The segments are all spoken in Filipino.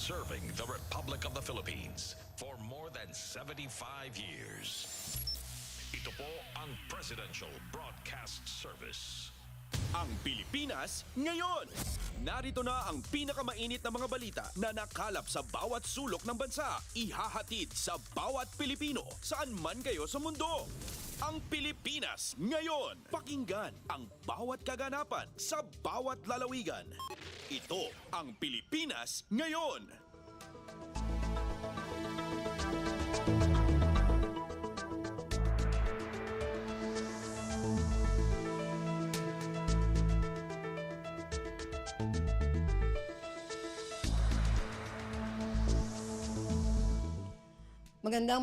serving the Republic of the Philippines for more than 75 years. Ito po ang Presidential Broadcast Service. Ang Pilipinas ngayon. Narito na ang pinakamainit na mga balita na nakalap sa bawat sulok ng bansa. Ihahatid sa bawat Pilipino saan man kayo sa mundo. Ang Pilipinas ngayon. Pakinggan ang bawat kaganapan sa bawat lalawigan. Ito ang Pilipinas ngayon.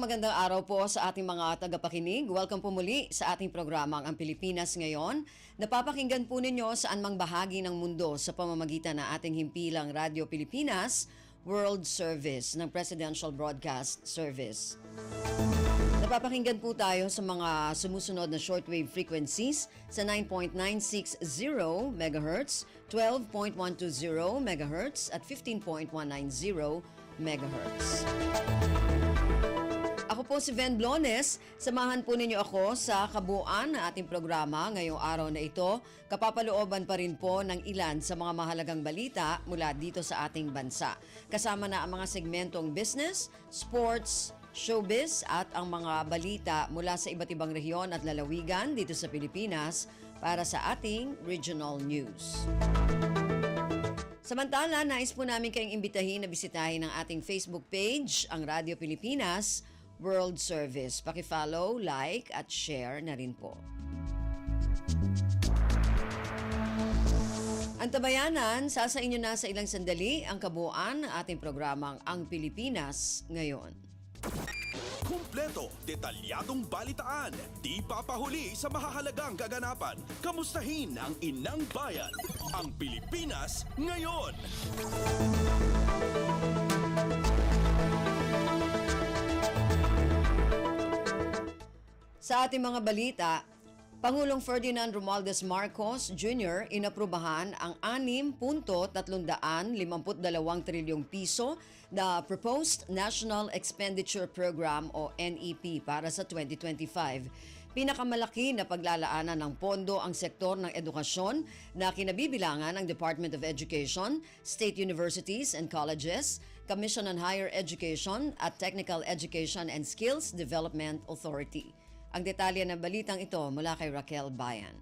Magandang araw po sa ating mga tagapakinig. Welcome po muli sa ating programang Ang Pilipinas Ngayon. Napapakinggan po ninyo saan mang bahagi ng mundo sa pamamagitan ng ating himpilang Radyo Pilipinas World Service ng Presidential Broadcast Service. Napapakinggan po tayo sa mga sumusunod na shortwave frequencies sa 9.960 MHz, 12.120 MHz at 15.190 MHz. Ako po si Ven Blones. Samahan po ninyo ako sa kabuuan ng ating programa ngayong araw na ito. Kapapalooban pa rin po ng ilan sa mga mahalagang balita mula dito sa ating bansa. Kasama na ang mga segmentong business, sports, showbiz at ang mga balita mula sa iba't ibang rehiyon at lalawigan dito sa Pilipinas para sa ating regional news. Samantala, nais po namin kayong imbitahin na bisitahin ang ating Facebook page, ang Radyo Pilipinas World Service. Paki-follow, like at share na rin po. Ang tabayanan, sasa inyo na sa ilang sandali ang kabuuan ng ating programang Ang Pilipinas Ngayon. Kumpleto, detalyadong balitaan, di papahuli sa mahahalagang kaganapan. Kamustahin ang inang bayan, ang Pilipinas ngayon. Sa ating mga balita, Pangulong Ferdinand Romualdez Marcos Jr. inaprubahan ang 6.352 trilyong piso na Proposed National Expenditure Program o NEP para sa 2025. Pinakamalaki na paglalaanan ng pondo ang sektor ng edukasyon na kinabibilangan ng Department of Education, State Universities and Colleges, Commission on Higher Education at Technical Education and Skills Development Authority. Ang detalye ng balitang ito mula kay Raquel Bayan.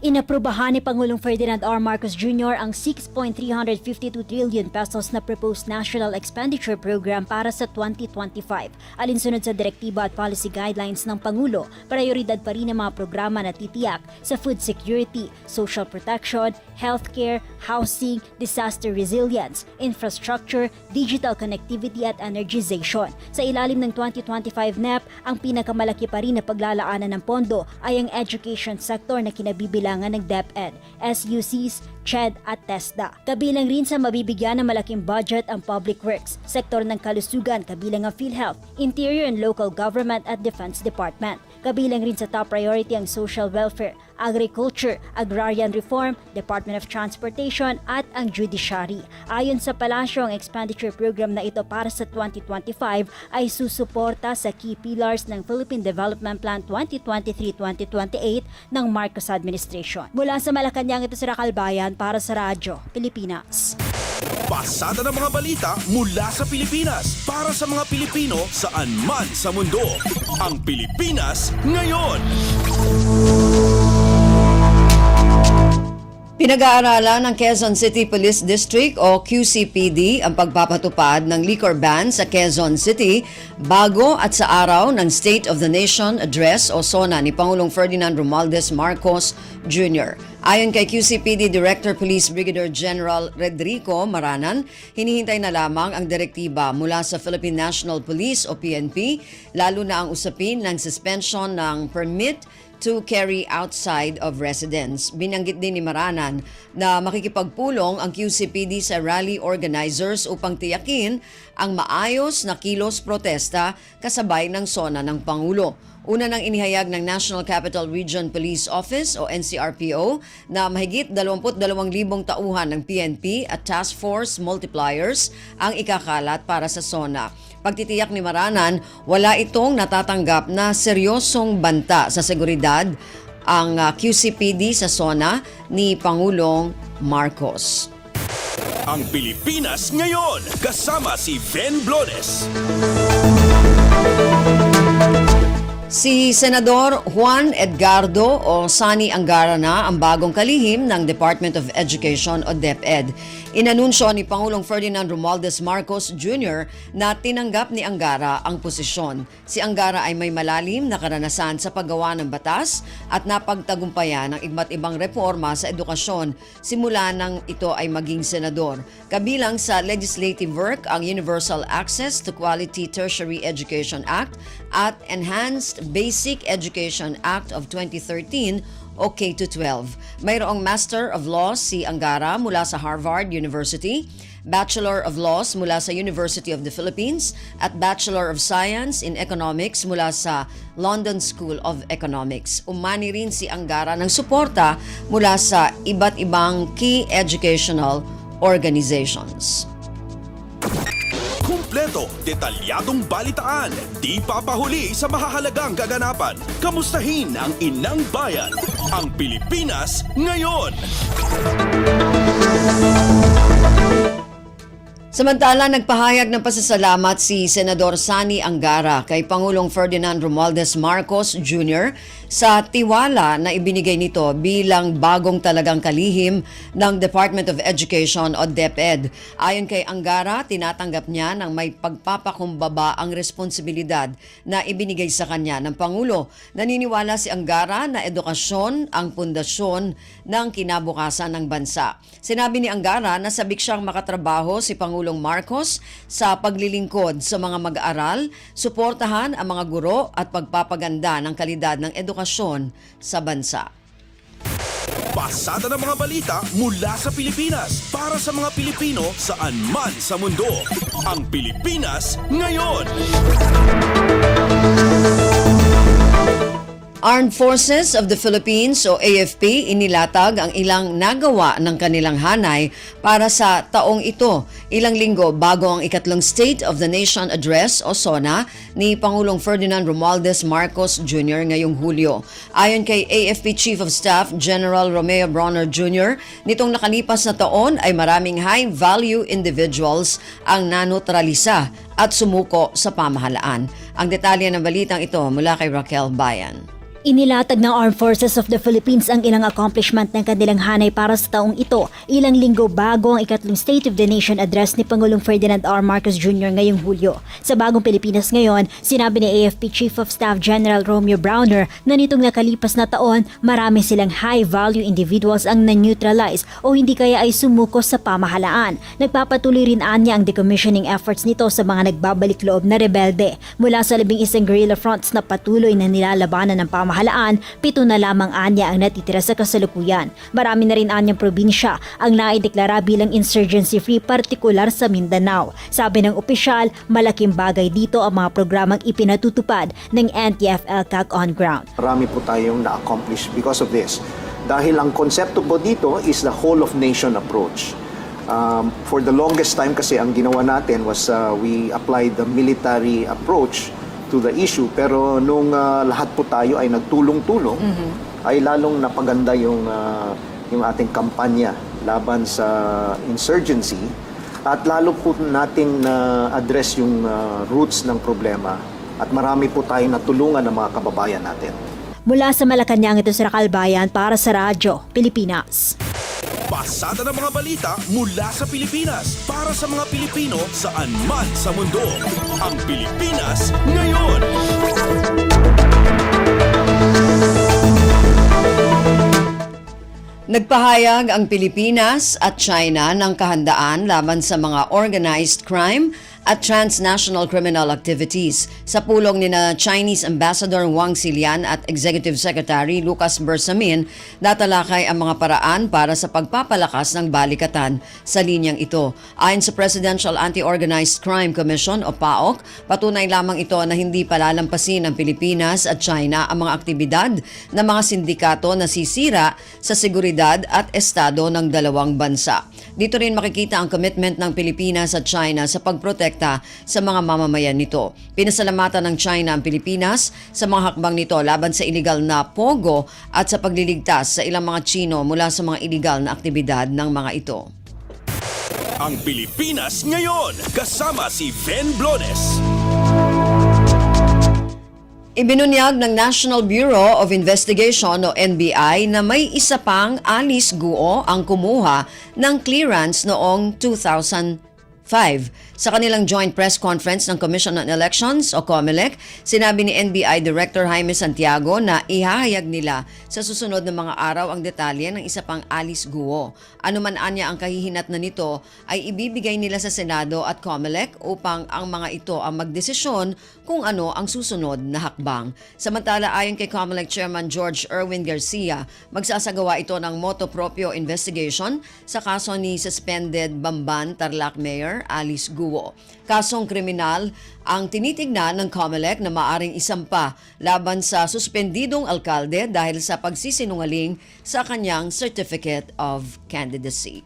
Inaprubahan ni Pangulong Ferdinand R. Marcos Jr. ang 6.352 trillion pesos na Proposed National Expenditure Program para sa 2025. Alinsunod sa direktiba at policy guidelines ng Pangulo, prioridad pa rin ang mga programa na titiyak sa food security, social protection, healthcare, housing, disaster resilience, infrastructure, digital connectivity at energization. Sa ilalim ng 2025 NEP, ang pinakamalaki pa rin na paglalaanan ng pondo ay ang education sector na kinabibilangan ng DepEd, SUCs, CHED at TESDA. Kabilang rin sa mabibigyan ng malaking budget ang public works, sektor ng kalusugan kabilang ang PhilHealth, Interior and Local Government at Defense Department. Kabilang rin sa top priority ang social welfare, agriculture, agrarian reform, Department of Transportation at ang judiciary. Ayon sa palasyo, ang expenditure program na ito para sa 2025 ay susuporta sa key pillars ng Philippine Development Plan 2023-2028 ng Marcos Administration. Mula sa Malacanang, ito si Raquel Bayan para sa Radyo Pilipinas. Pasada ng mga balita mula sa Pilipinas para sa mga Pilipino saan man sa mundo. Ang Pilipinas ngayon. Pinag-aaralan ng Quezon City Police District o QCPD ang pagpapatupad ng liquor ban sa Quezon City bago at sa araw ng State of the Nation Address o SONA ni Pangulong Ferdinand Romualdez Marcos Jr. Ayon kay QCPD Director Police Brigadier General Redrico Maranan, hinihintay na lamang ang direktiba mula sa Philippine National Police o PNP, lalo na ang usapin ng suspension ng permit to carry outside of residence. Binanggit din ni Maranan na makikipagpulong ang QCPD sa rally organizers upang tiyakin ang maayos na kilos protesta kasabay ng SONA ng Pangulo. Una nang inihayag ng National Capital Region Police Office o NCRPO na mahigit 22,000 tauhan ng PNP at Task Force Multipliers ang ikakalat para sa SONA. Pagtitiyak ni Maranan, wala itong natatanggap na seryosong banta sa seguridad ang QCPD sa SONA ni Pangulong Marcos. Ang Pilipinas ngayon, kasama si Ben Blones. Si Senador Juan Edgardo o Sani Angara na ang bagong kalihim ng Department of Education o DepEd. Inanunsyo ni Pangulong Ferdinand Romualdez Marcos Jr. na tinanggap ni Angara ang posisyon. Si Angara ay may malalim na karanasan sa paggawa ng batas at napagtagumpayan ng iba't ibang reforma sa edukasyon simula nang ito ay maging senador. Kabilang sa legislative work ang Universal Access to Quality Tertiary Education Act at Enhanced Basic Education Act of 2013 o K-12. Mayroong Master of Laws si Angara mula sa Harvard University, Bachelor of Laws mula sa University of the Philippines at Bachelor of Science in Economics mula sa London School of Economics. Umani rin si Angara ng suporta mula sa iba't ibang key educational organizations. Kumpleto, detalyadong balitaan, di papahuli sa mahahalagang kaganapan. Kamustahin ang inang bayan, ang Pilipinas ngayon. Samantala, nagpahayag ng pasasalamat si Senador Sani Angara kay Pangulong Ferdinand Romualdez Marcos Jr. sa tiwala na ibinigay nito bilang bagong talagang kalihim ng Department of Education o DepEd. Ayon kay Angara, tinatanggap niya ng may pagpapakumbaba ang responsibilidad na ibinigay sa kanya ng Pangulo. Naniniwala si Angara na edukasyon ang pundasyon ng kinabukasan ng bansa. Sinabi ni Angara na sabik siyang makatrabaho si Pangulong Marcos sa paglilingkod sa mga mag-aaral, suportahan ang mga guro at pagpapaganda ng kalidad ng edukasyon sa bansa. Pasada ng mga balita mula sa Pilipinas para sa mga Pilipino saan man sa mundo. Ang Pilipinas ngayon. Armed Forces of the Philippines o AFP inilatag ang ilang nagawa ng kanilang hanay para sa taong ito, ilang linggo bago ang ikatlong State of the Nation Address o SONA ni Pangulong Ferdinand Romualdez Marcos Jr. ngayong Hulyo. Ayon kay AFP Chief of Staff General Romeo Bronner Jr., nitong nakalipas na taon ay maraming high-value individuals ang nanutralisa at sumuko sa pamahalaan. Ang detalye ng balitang ito mula kay Raquel Bayan. Inilatag ng Armed Forces of the Philippines ang ilang accomplishment ng kanilang hanay para sa taong ito, ilang linggo bago ang ikatlong State of the Nation Address ni Pangulong Ferdinand R. Marcos Jr. ngayong Hulyo. Sa bagong Pilipinas ngayon, sinabi ni AFP Chief of Staff General Romeo Bronner na nitong nakalipas na taon, marami silang high-value individuals ang na-neutralize o hindi kaya ay sumuko sa pamahalaan. Nagpapatuloy rin anya ang decommissioning efforts nito sa mga nagbabalik loob na rebelde. Mula sa 11 guerrilla fronts na patuloy na nilalabanan ng pamahalaan, 7 na lamang anya ang natitira sa kasalukuyan. Marami na rin anyang probinsya ang naideklara bilang insurgency-free, partikular sa Mindanao. Sabi ng opisyal, malaking bagay dito ang mga programang ipinatutupad ng NTF-ELCAC on ground. Marami po tayong na-accomplish because of this. Dahil ang konsepto po dito is the whole of nation approach. For the longest time kasi ang ginawa natin was we applied the military approach to the issue, pero nung lahat po tayo ay nagtulong-tulong, ay lalong napaganda yung ating kampanya laban sa insurgency at lalo po nating na-address yung roots ng problema at marami po tayong natulungan ng mga kababayan natin. Mula sa Malacanang, ito sa Raquel Bayan para sa Radyo Pilipinas. Pasada ng mga balita mula sa Pilipinas para sa mga Pilipino saan man sa mundo. Ang Pilipinas ngayon. Nagpahayag ang Pilipinas at China ng kahandaan laban sa mga organized crime at transnational criminal activities. Sa pulong ni na Chinese Ambassador Wang Xilian at Executive Secretary Lucas Bersamin, natalakay ang mga paraan para sa pagpapalakas ng balikatan sa linyang ito. Ayon sa Presidential Anti-Organized Crime Commission o PAOC, patunay lamang ito na hindi palalampasin ng Pilipinas at China ang mga aktibidad ng mga sindikato na sisira sa seguridad at estado ng dalawang bansa. Dito rin makikita ang commitment ng Pilipinas at China sa pagprotekta sa mga mamamayan nito. Pinasalamatan ng China ang Pilipinas sa mga hakbang nito laban sa iligal na pogo at sa pagliligtas sa ilang mga Chino mula sa mga iligal na aktibidad ng mga ito. Ang Pilipinas ngayon, kasama si Ben Blones. Ibinunyag ng National Bureau of Investigation o NBI na may isa pang Alice Guo ang kumuha ng clearance noong 2005. Sa kanilang joint press conference ng Commission on Elections o COMELEC, sinabi ni NBI Director Jaime Santiago na ihahayag nila sa susunod na mga araw ang detalye ng isa pang Alice Guo. Anuman anya ang kahihinat na nito ay ibibigay nila sa Senado at COMELEC upang ang mga ito ang magdesisyon kung ano ang susunod na hakbang. Samantala, ayon kay COMELEC Chairman George Erwin Garcia, magsasagawa ito ng motu proprio investigation sa kaso ni suspended Bamban Tarlac Mayor Alice Guo. Kasong kriminal ang tinitignan ng COMELEC na maaring isampa laban sa suspendidong alkalde dahil sa pagsisinungaling sa kanyang Certificate of Candidacy.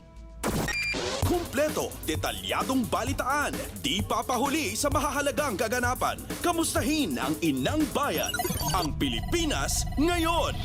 Kumpleto, detalyadong balitaan, di papahuli sa mahahalagang kaganapan. Kamustahin ang inang bayan, ang Pilipinas ngayon.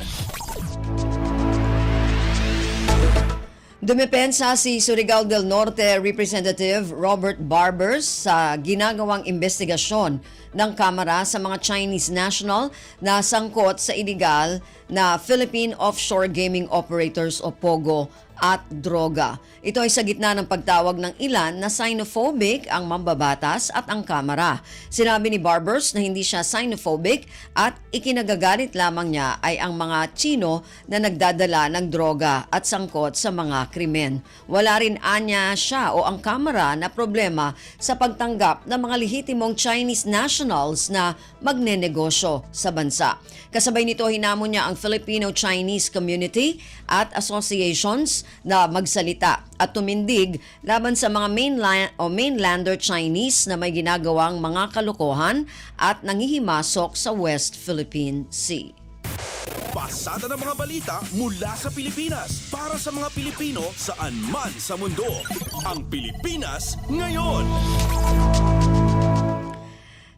Dumepensa si Surigao del Norte Representative Robert Barbers sa ginagawang investigasyon ng Kamara sa mga Chinese national na sangkot sa iligal na Philippine Offshore Gaming Operators o POGO at droga. Ito ay sa gitna ng pagtawag ng ilan na xenophobic ang mambabatas at ang Kamara. Sinabi ni Barbers na hindi siya xenophobic at ikinagagalit lamang niya ay ang mga Chino na nagdadala ng droga at sangkot sa mga krimen. Wala rin anya siya o ang Kamara na problema sa pagtanggap ng mga lehitimong Chinese nationals na magnenegosyo sa bansa. Kasabay nito, hinamon niya ang Filipino-Chinese community at associations na magsalita at tumindig laban sa mga mainlander Chinese na may ginagawang mga kalokohan at nangihimasok sa West Philippine Sea. Pasada ng mga balita mula sa Pilipinas para sa mga Pilipino saan man sa mundo. Ang Pilipinas ngayon.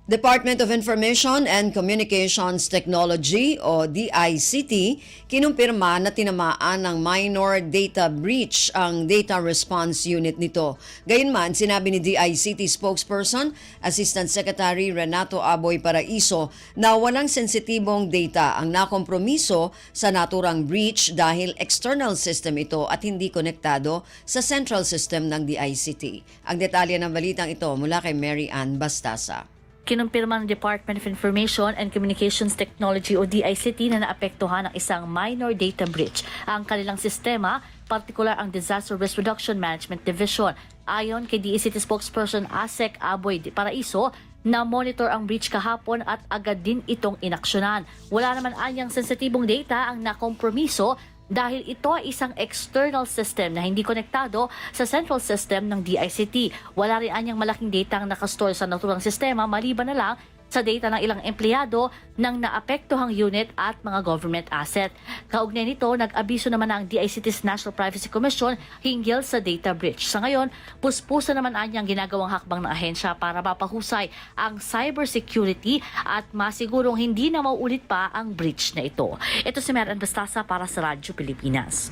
Department of Information and Communications Technology o DICT kinumpirma na tinamaan ng minor data breach ang data response unit nito. Gayunman, sinabi ni DICT spokesperson, Assistant Secretary Renato Aboy Paraiso na walang sensitibong data ang nakompromiso sa naturang breach dahil external system ito at hindi konektado sa central system ng DICT. Ang detalye ng balitang ito mula kay Mary Ann Bastasa. Kinumpirma ng Department of Information and Communications Technology o DICT na naapektuhan ng isang minor data breach ang kanilang sistema, partikular ang Disaster Risk Reduction Management Division. Ayon kay DICT spokesperson ASEC Aboy Paraiso, na-monitor ang breach kahapon at agad din itong inaksyonan. Wala naman anyang sensitibong data ang nakompromiso dahil ito ay isang external system na hindi konektado sa central system ng DICT. Wala rin anyang malaking data ang nakastore sa naturang sistema maliban na lang sa data ng ilang empleyado ng naapektuhang unit at mga government asset. Kaugnay nito, nag-abiso naman ang DICT's National Privacy Commission hinggil sa data breach. Sa ngayon, puspusa naman anyang ginagawang hakbang ng ahensya para mapahusay ang cybersecurity at masigurong hindi na mauulit pa ang breach na ito. Ito si Meran Bastasa para sa Radyo Pilipinas.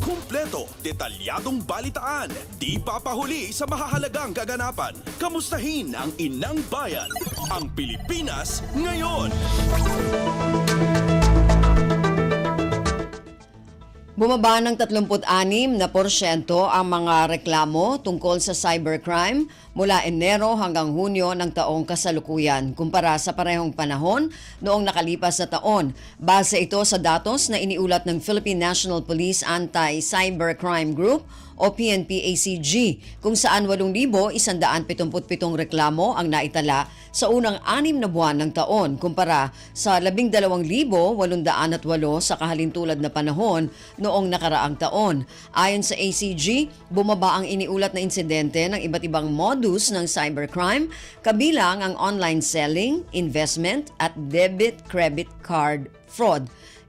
Kumpleto, detalyadong balitaan, di papahuli sa mahahalagang kaganapan. Kamustahin ang inang bayan, ang Pilipinas ngayon. Bumaba ng 36% ang mga reklamo tungkol sa cybercrime mula Enero hanggang Hunyo ng taong kasalukuyan kumpara sa parehong panahon noong nakalipas na taon. Base ito sa datos na iniulat ng Philippine National Police Anti-Cybercrime Group o PNP-ACG, kung saan 8,177 reklamo ang naitala sa unang 6 na buwan ng taon kumpara sa 12,808 sa kahalintulad na panahon noong nakaraang taon. Ayon sa ACG, bumaba ang iniulat na insidente ng iba't ibang modus ng cybercrime, kabilang ang online selling, investment at debit credit card fraud.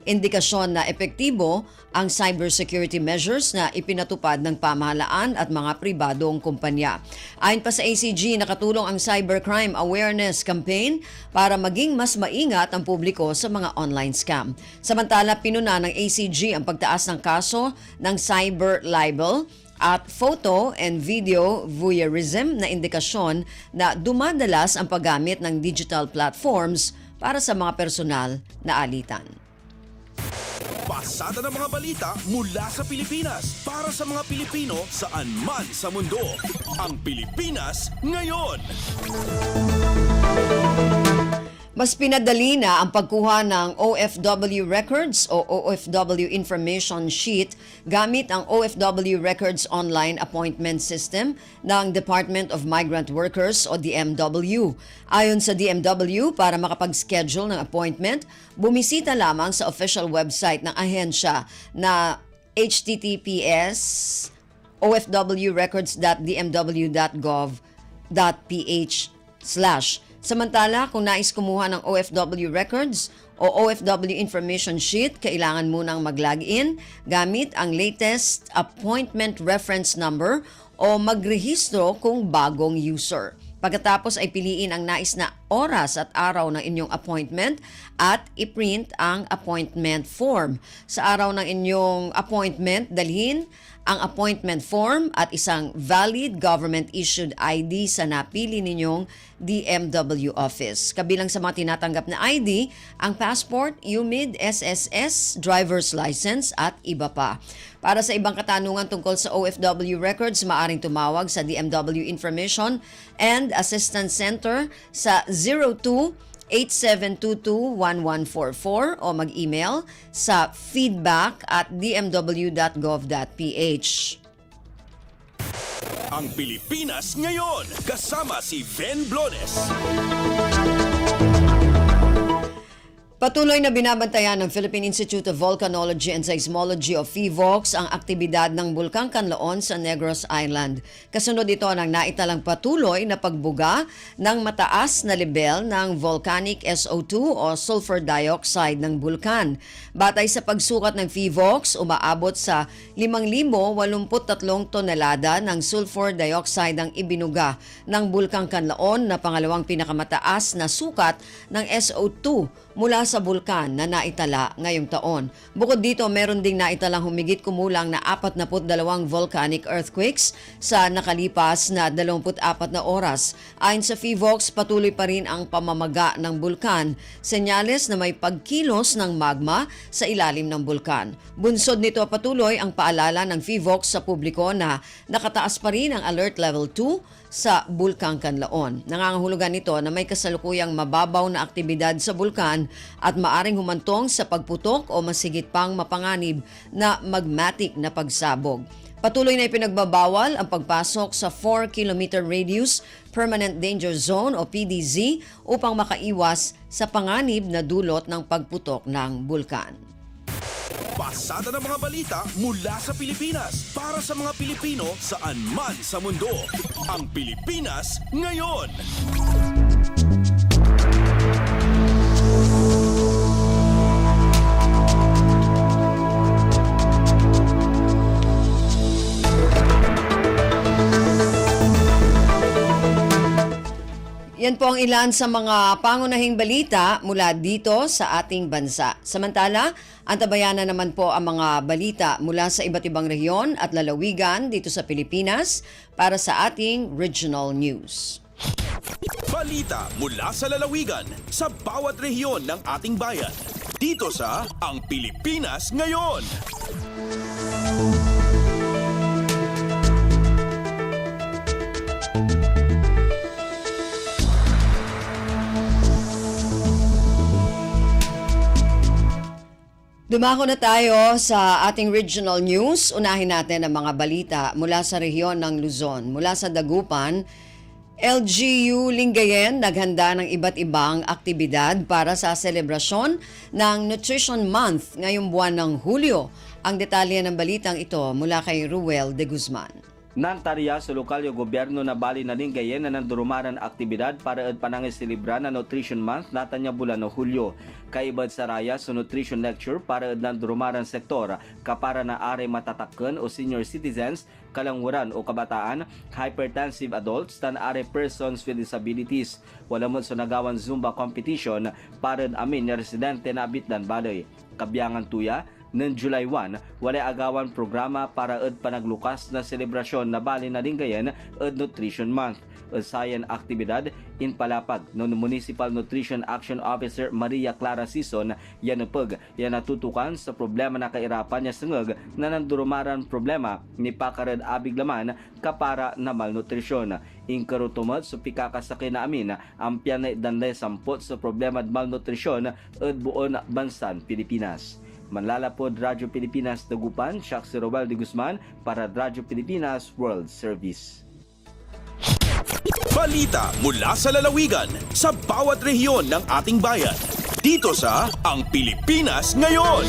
Indikasyon na epektibo ang cybersecurity measures na ipinatupad ng pamahalaan at mga pribadong kumpanya. Ayon pa sa ACG, nakatulong ang Cybercrime Awareness Campaign para maging mas maingat ang publiko sa mga online scam. Samantala, pinuna ng ACG ang pagtaas ng kaso ng cyber libel at photo and video voyeurism na indikasyon na dumadalas ang paggamit ng digital platforms para sa mga personal na alitan. Pasada ng mga balita mula sa Pilipinas para sa mga Pilipino saan man sa mundo. Ang Pilipinas ngayon. Mas pinadali na ang pagkuha ng OFW records o OFW information sheet gamit ang OFW Records Online Appointment System ng Department of Migrant Workers o DMW. Ayon sa DMW, para makapag-schedule ng appointment, bumisita lamang sa official website ng ahensya na https://ofwrecords.dmw.gov.ph/. Samantala, kung nais kumuha ng OFW records o OFW information sheet, kailangan munang mag-login gamit ang latest appointment reference number o magrehistro kung bagong user. Pagkatapos ay piliin ang nais na oras at araw ng inyong appointment at i-print ang appointment form. Sa araw ng inyong appointment, dalhin ang appointment form at isang valid government-issued ID sa napili ninyong DMW office. Kabilang sa mga tinatanggap na ID, ang passport, UMID, SSS, driver's license at iba pa. Para sa ibang katanungan tungkol sa OFW records, maaring tumawag sa DMW Information and Assistance Center sa 02-8722-1144 o mag-email sa feedback@dmw.gov.ph. Ang Pilipinas ngayon, kasama si Ben Blones. Patuloy na binabantayan ng Philippine Institute of Volcanology and Seismology o PHIVOLCS ang aktibidad ng Bulkang Kanlaon sa Negros Island. Kasunod ito ng naitalang patuloy na pagbuga ng mataas na level ng volcanic SO2 o sulfur dioxide ng bulkan. Batay sa pagsukat ng PHIVOLCS, umaabot sa 5,083 tonelada ng sulfur dioxide ang ibinuga ng Bulkang Kanlaon na pangalawang pinakamataas na sukat ng SO2 mula sa bulkan na naitala ngayong taon. Bukod dito, meron ding naitalang humigit kumulang na 42 volcanic earthquakes sa nakalipas na 24 na oras. Ayon sa PHIVOLCS, patuloy pa rin ang pamamaga ng bulkan, senyales na may pagkilos ng magma sa ilalim ng bulkan. Bunsod nito patuloy ang paalala ng PHIVOLCS sa publiko na nakataas pa rin ang Alert Level 2 sa Bulkang Kanlaon. Nangangahulugan nito na may kasalukuyang mababaw na aktibidad sa bulkan at maaring humantong sa pagputok o masigit pang mapanganib na magmatic na pagsabog. Patuloy na ipinagbabawal ang pagpasok sa 4-kilometer radius Permanent Danger Zone o PDZ upang makaiwas sa panganib na dulot ng pagputok ng bulkan. Pasada ng mga balita mula sa Pilipinas para sa mga Pilipino saan man sa mundo. Ang Pilipinas ngayon. Yan po ang ilan sa mga pangunahing balita mula dito sa ating bansa. Samantala, antabayanan naman po ang mga balita mula sa iba't ibang rehiyon at lalawigan dito sa Pilipinas para sa ating regional news. Balita mula sa lalawigan sa bawat rehiyon ng ating bayan. Dito sa Ang Pilipinas Ngayon. Dumako na tayo sa ating regional news. Unahin natin ang mga balita mula sa rehiyon ng Luzon. Mula sa Dagupan, LGU Lingayen naghanda ng iba't ibang aktibidad para sa selebrasyon ng Nutrition Month ngayong buwan ng Hulyo. Ang detalye ng balitang ito mula kay Ruel de Guzman. Nantarya sa lokal yung gobyerno na bali na Lingayen na nandurumaran aktibidad para panangiselebra na Nutrition Month natanya bulan ng Hulyo. Kaibad sa raya sa Nutrition Lecture para nandurumaran sektor kapara na are matatakan o senior citizens, kalangwaran o kabataan, hypertensive adults, tan are persons with disabilities. Wala mo sa nagawan Zumba competition para amin na residente na abitdan balay. Kabiyangan tuya, ng July 1, wala agawan programa para panaglukas na selebrasyon na bali na Lingayen Nutrition Month. Sayan aktibidad in palapag ng Municipal Nutrition Action Officer Maria Clara Sison yanupag yan natutukan sa problema na kairapan niya sangag na nandurumaran problema ni Pakarad Abiglaman kapara na malnutrisyon. Inkarutumad sa pikakasakay na amin ang piyanay danlay sampot sa problema at malnutrisyon at buon bansan Pilipinas. Manlalapod Radyo Pilipinas Dagupan, Shaq Roel de Guzman para Radyo Pilipinas World Service. Balita mula sa lalawigan sa bawat rehiyon ng ating bayan. Dito sa Ang Pilipinas Ngayon.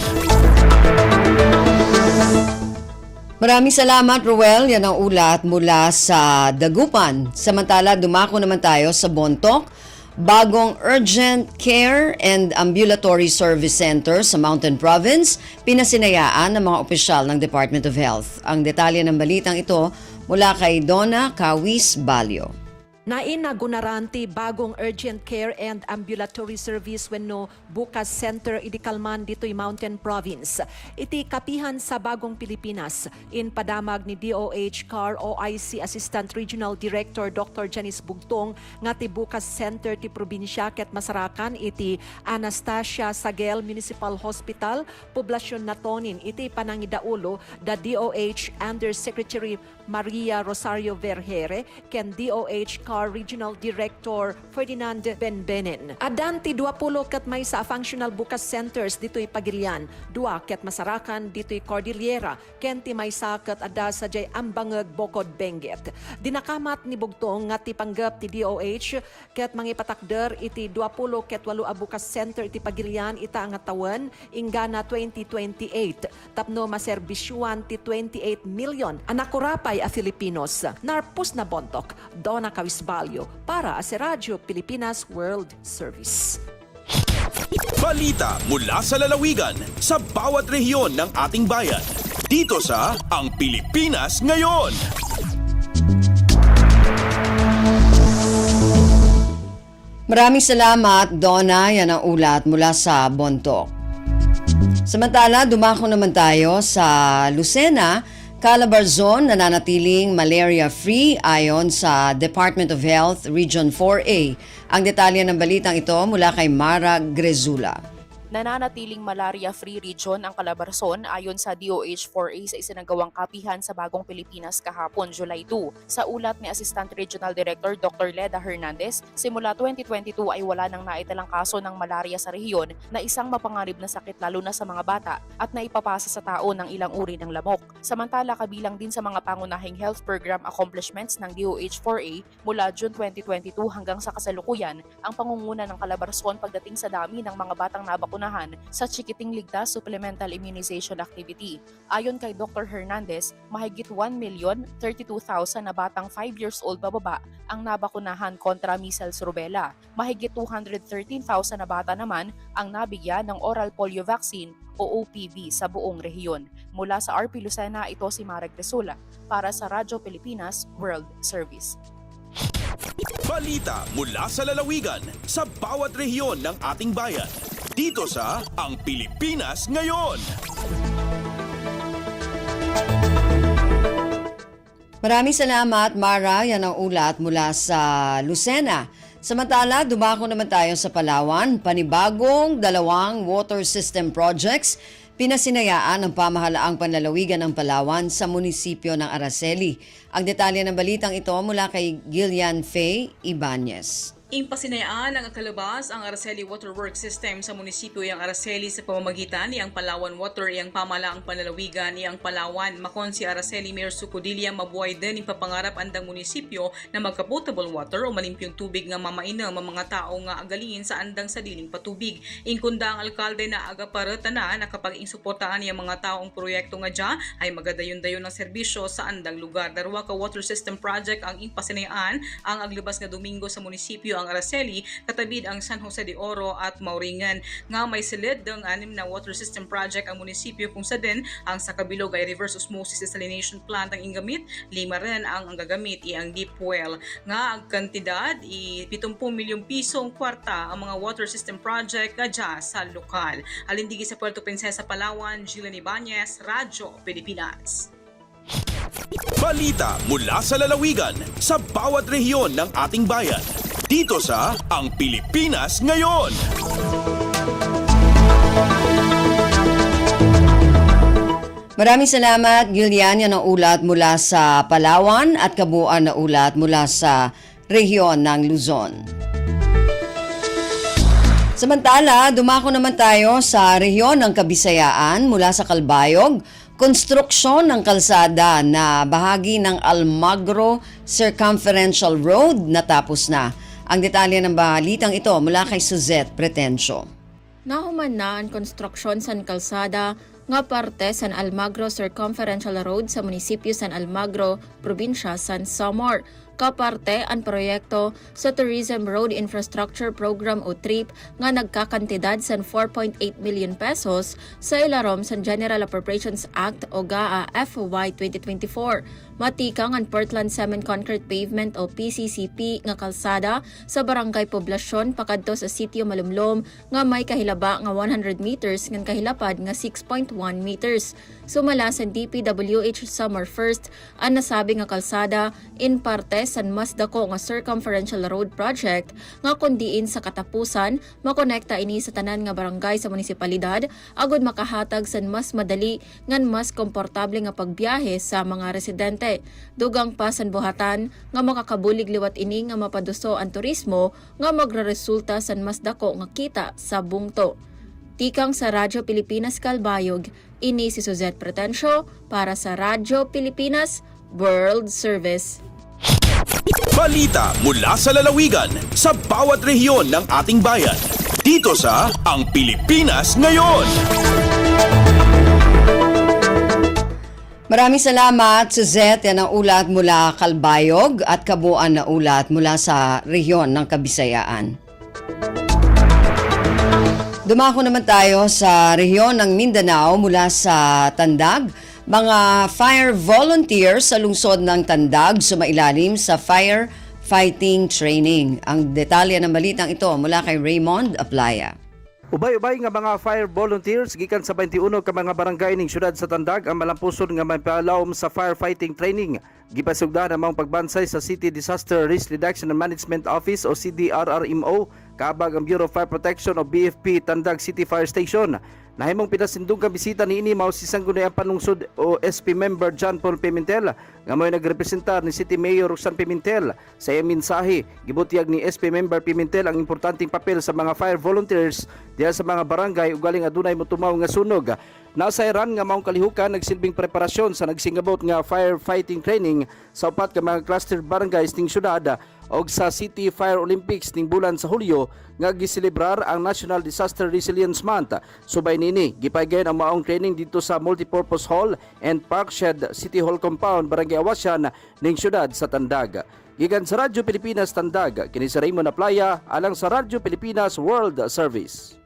Maraming salamat, Ruel. Yan ang ulat mula sa Dagupan. Samantala, dumako naman tayo sa Bontoc. Bagong Urgent Care and Ambulatory Service Center sa Mountain Province, pinasinayaan ng mga opisyal ng Department of Health. Ang detalye ng balitang ito mula kay Donna Kawis Balyo. Nainagunaranti bagong urgent care and ambulatory service wenno bukas center idikalman dito'y Mountain Province. Iti kapihan sa bagong Pilipinas in padamag ni DOH CAR OIC Assistant Regional Director Dr. Janice Bugtong nga ti bukas center ti probinsya ket masarakan iti Anastasia Sagel Municipal Hospital poblasyon natonin iti panangidaulo da DOH Undersecretary Maria Rosario Vergere ken DOH CAR Regional Director Ferdinand Benbenen. Adanti 20 ket may sa functional bukas centers dito'y Pagilian, 2 ket masarakan dito'y Cordillera, ken ti may saket ada sa jay Ambangeg Bokod Benguet. Dinakamat ni Bugtong nga ti panggap ti DOH ket mangipatakder iti 20 ket 8 a bukas center iti Pagilian ita nga tawen ingana 2028 tapno maserbisyuan ti 28 million anakurapay a Filipinos. Narpus na Bontoc, Donna Kawis Balyo para sa Radyo Pilipinas World Service. Balita mula sa lalawigan sa bawat rehiyon ng ating bayan. Dito sa Ang Pilipinas Ngayon. Maraming salamat, Donna. Yan ang ulat mula sa Bontoc. Samantala, dumako naman tayo sa Lucena. Calabarzon nananatiling malaria-free ayon sa Department of Health Region 4A. Ang detalye ng balitang ito mula kay Mara Grezula. Nananatiling malaria-free region ang Calabarzon ayon sa DOH-4A sa isinagawang kapihan sa Bagong Pilipinas kahapon, July 2. Sa ulat ni Assistant Regional Director Dr. Leda Hernandez, simula 2022 ay wala nang naitalang kaso ng malaria sa rehiyon na isang mapanganib na sakit lalo na sa mga bata at naipapasa sa tao ng ilang uri ng lamok. Samantala, kabilang din sa mga pangunahing health program accomplishments ng DOH-4A mula June 2022 hanggang sa kasalukuyan, ang pangunguna ng Calabarzon pagdating sa dami ng mga batang nabakunahan sa Chikiting Ligtas Supplemental Immunization Activity. Ayon kay Dr. Hernandez, mahigit 1,032,000 na batang 5 years old bababa ang nabakunahan kontra measles rubella. Mahigit 213,000 na bata naman ang nabigyan ng oral polio vaccine o OPV sa buong rehiyon. Mula sa RP Lucena, ito si Mara Grezula para sa Radyo Pilipinas World Service. Balita mula sa lalawigan sa bawat rehiyon ng ating bayan. Dito sa Ang Pilipinas Ngayon. Maraming salamat, Mara. Yan ang ulat mula sa Lucena. Samantala, dumako naman tayo sa Palawan. Panibagong 2 water system projects pinasinayaan ng pamahalaang panlalawigan ng Palawan sa munisipyo ng Araceli. Ang detalye ng balitang ito mula kay Gillian Faye Ibanez. Impasinayaan ng Calabas ang Araceli Waterworks System sa munisipyo yang Araceli sa pamamagitan niyang Palawan Water iyang pamalaang panlalawigan niyang Palawan. Makon si Araceli Mayor Sucodilia mabuhay din ipapangarap andang munisipyo na magka-potable water o malimpyong tubig nga mamainom ang mga tao nga agalingin sa andang saliling patubig. Inkunda ang alkalde na aga paretana na kapag insuportaan niya mga taong proyekto nga dya ay magadayon-dayon ng serbisyo sa andang lugar. Darwa ka water system project ang impasinayaan ang aglibas nga Domingo sa munisipyo ang Araceli, katabid ang San Jose de Oro at Mauringan. Nga may silid ng 6 na water system project ang munisipyo kung sa din ang sa kabilog ay reverse osmosis desalination plant ang ingamit, 5 rin ang gagamit ang deep well. Nga ang kantidad 70 milyong pisong kwarta ang mga water system project kadya sa lokal. Alindigi sa Puerto Princesa, Palawan, Gillian Ibanez, Radyo Pilipinas. Balita mula sa lalawigan sa bawat rehiyon ng ating bayan. Dito sa Ang Pilipinas Ngayon. Maraming salamat, Gillian. Yan ang ulat mula sa Palawan at kabuuan na ulat mula sa rehiyon ng Luzon. Samantala, dumako naman tayo sa rehiyon ng Kabisayaan mula sa Calbayog. Konstruksyon ng kalsada na bahagi ng Almagro Circumferential Road natapos na. Ang detalye ng balitang ito mula kay Suzette Pretencio. Nahuman na ang konstruksyon sa kalsada nga parte sa Almagro Circumferential Road sa munisipyo San Almagro, probinsya San Samar. Kaparte ang proyekto sa Tourism Road Infrastructure Program o TRIP nga nagkakantidad sa 4.8 million pesos sa ilarom sa General Appropriations Act o GAA FY 2024. Matikang ang Portland Cement Concrete Pavement o PCCP nga kalsada sa Barangay Poblasyon pakadto sa Sitio Malumlom nga may kahilaba nga 100 meters ngan kahilapad nga 6.1 meters. Sumala sa DPWH Summer 1st ang nasabi nga kalsada in parte sa mas dako nga circumferential road project nga kundiin sa katapusan makonekta ini sa tanan nga barangay sa munisipalidad agud makahatag sa mas madali ngan mas komportable nga pagbiyahe sa mga residente. Dugang pa sa buhatan nga makakabulig liwat ini nga mapaduso ang turismo nga magreresulta sa mas dako nga kita sa bungto. Tikang sa Radyo Pilipinas Calbayog, ini si Suzette Pretencio para sa Radyo Pilipinas World Service. Balita mula sa lalawigan sa bawat rehiyon ng ating bayan. Dito sa Ang Pilipinas Ngayon. Maraming salamat, Suzette. Yan ang ulat mula Calbayog at kabuuan na ulat mula sa rehiyon ng Kabisayaan. Dumako naman tayo sa rehiyon ng Mindanao mula sa Tandag. Mga fire volunteers sa lungsod ng Tandag sumailalim sa fire fighting training. Ang detalye ng balitang ito mula kay Raymond Aplaya. Ubay-ubay nga mga fire volunteers gikan sa 21 ka mga barangay ning syudad sa Tandag ang malampusod nga mapalawom sa firefighting training. Gipasugdan ang mga pagbansay sa City Disaster Risk Reduction and Management Office o CDRRMO kaabag ang Bureau of Fire Protection o BFP Tandag City Fire Station. Nahimong pinasindong ka bisita niini mao si Sangguniang Panlungsod o SP member John Paul Pimentel nga mo'y nagrepresentar ni City Mayor Roxanne Pimentel. Sa iyang mensahe, gibutyag ni SP member Pimentel ang importanteng papel sa mga fire volunteers diya sa mga barangay ugaling adunay motumaw nga sunog. Nasa Iran nga maong kalihukan nagsilbing preparasyon sa nagsingabot nga firefighting training sa upat ka mga cluster barangays ning syudad og sa City Fire Olympics ning bulan sa Hulyo nga giselebrar ang National Disaster Resilience Month. Subay nini gipaygayon ang maong training dito sa Multipurpose Hall and Park Shed City Hall Compound Barangay Awasyan ning syudad sa Tandag. Gikan sa Radyo Pilipinas Tandag, kini si Raymond Aplaya alang sa Radyo Pilipinas World Service.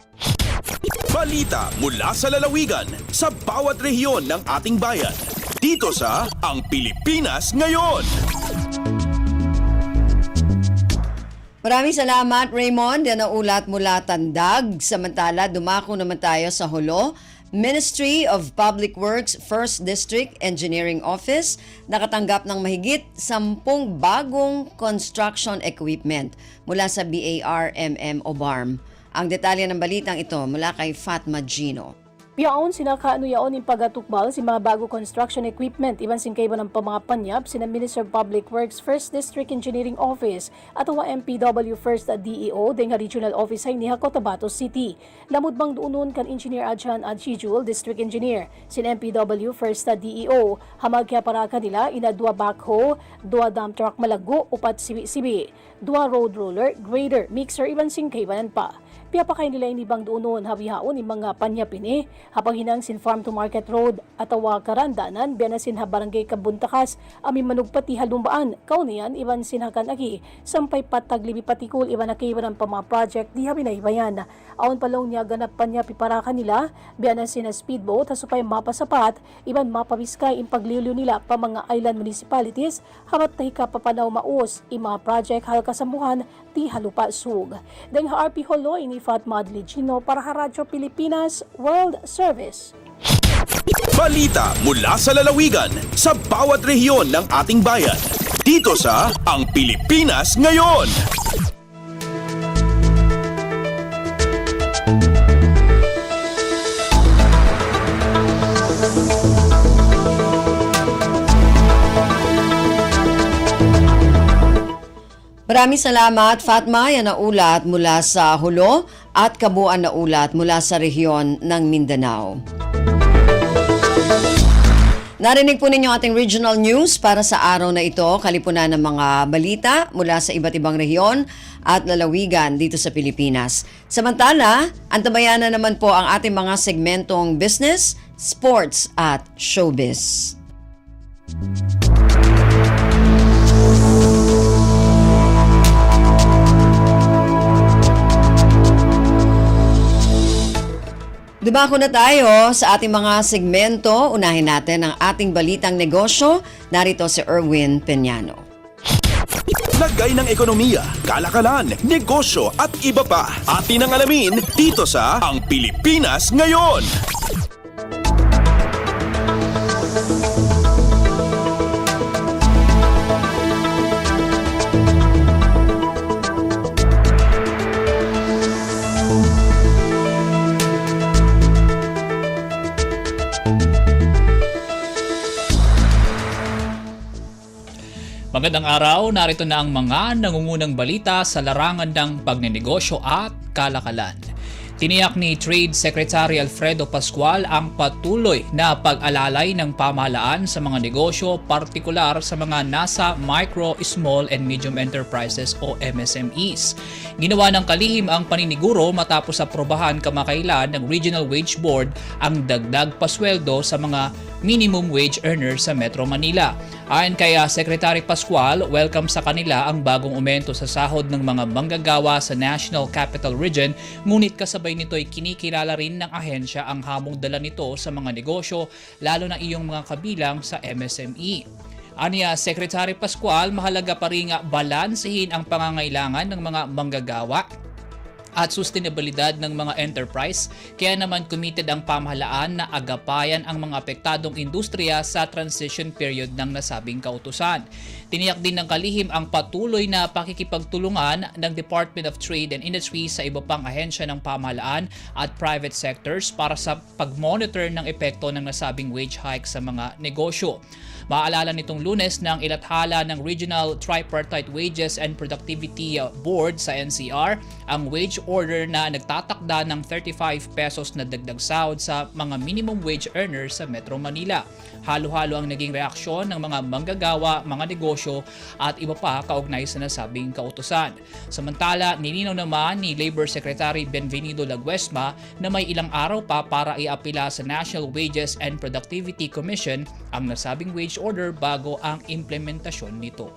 Balita mula sa lalawigan sa bawat rehiyon ng ating bayan. Dito sa Ang Pilipinas Ngayon. Maraming salamat, Raymond. Yan ang ulat mula Tandag. Samantala, dumako naman tayo sa Hulo. Ministry of Public Works 1st District Engineering Office nakatanggap ng mahigit 10 bagong construction equipment mula sa BARMM o BARM. Ang detalye ng balitang ito mula kay Fatma Gino. Piyaon sinakaano yaon yung pagatukbal si mga bago construction equipment iban sin kay ng mga panyap sina Minister of Public Works 1st District Engineering Office at ang MPW 1st DEO ding Regional Office ay niha Cotabato City. Lamod bang duunon kan Engineer Adjan Adjijul, District Engineer, sin MPW 1st DEO, hamag kaya para kanila ina 2 backhoe, 2 dump truck malago, upat sibi-sibi, 2 road roller, grader, mixer iban sin kay pa. Piya pa kay nila inibang duunon habihaon yung mga panyapini, habang hinang sin farm to market road at awa karandanan, biya na sin ha barangay Kabuntakas, ami manugpati halumbaan, kauniyan iban sin hakan agi, sampay pataglibi patikul iban na kay iban pa mga project di habi na ibayan. Aon palong niya ganap panyapi para kanila, biya na sin speedboat, hasupay mapasapat, iban mapabiskay in pagliliw nila pa mga island municipalities, habat tahika papanaw maus, mga project halkasamuhan, ti halupa sug. Deng RP Holo ini Fatma Adligino para Radyo Pilipinas World Service. Balita mula sa lalawigan sa bawat rehiyon ng ating bayan. Dito sa Ang Pilipinas Ngayon. Maraming salamat, Fatma. Yan na ulat mula sa Hulo at kabuuan na ulat mula sa rehiyon ng Mindanao. Narinig po ninyo ating regional news para sa araw na ito, kalipunan ng mga balita mula sa iba't ibang rehiyon at lalawigan dito sa Pilipinas. Samantala, antabayan na naman po ang ating mga segmentong business, sports at showbiz. Dumako na tayo sa ating mga segmento. Unahin natin ang ating balitang negosyo. Narito si Erwin Peñano. Lagay ng ekonomiya, kalakalan, negosyo at iba pa. Atin ang alamin dito sa Ang Pilipinas Ngayon. Magandang araw, narito na ang mga nangungunang balita sa larangan ng pagnenegosyo at kalakalan. Tiniyak ni Trade Secretary Alfredo Pascual ang patuloy na pag-alalay ng pamahalaan sa mga negosyo, partikular sa mga nasa micro, small and medium enterprises o MSMEs. Ginawa ng kalihim ang paniniguro matapos aprobahan kamakailan ng Regional Wage Board ang dagdag pasweldo sa mga minimum wage earners sa Metro Manila. Ayon kay Secretary Pascual, welcome sa kanila ang bagong aumento sa sahod ng mga manggagawa sa National Capital Region, ngunit kasabay nito ay kinikilala rin ng ahensya ang hamong dala nito sa mga negosyo, lalo na iyong mga kabilang sa MSME. Aniya Secretary Pascual, mahalaga pa rin balansehin ang pangangailangan ng mga manggagawa at sustainabilidad ng mga enterprise, kaya naman committed ang pamahalaan na agapayan ang mga apektadong industriya sa transition period ng nasabing kautusan. Tiniyak din ng kalihim ang patuloy na pakikipagtulungan ng Department of Trade and Industry sa iba pang ahensya ng pamahalaan at private sectors para sa pag-monitor ng epekto ng nasabing wage hike sa mga negosyo. Maalala nitong Lunes ng ilathala ng Regional Tripartite Wages and Productivity Board sa NCR ang wage order na nagtatakda ng 35 pesos na dagdag sahod sa mga minimum wage earners sa Metro Manila. Halo-halo ang naging reaksyon ng mga manggagawa, mga negosyo at iba pa kaugnay sa nasabing kautusan. Samantala, nilinaw naman ni Labor Secretary Benvenido Laguesma na may ilang araw pa para iapila sa National Wages and Productivity Commission ang nasabing wage order bago ang implementasyon nito.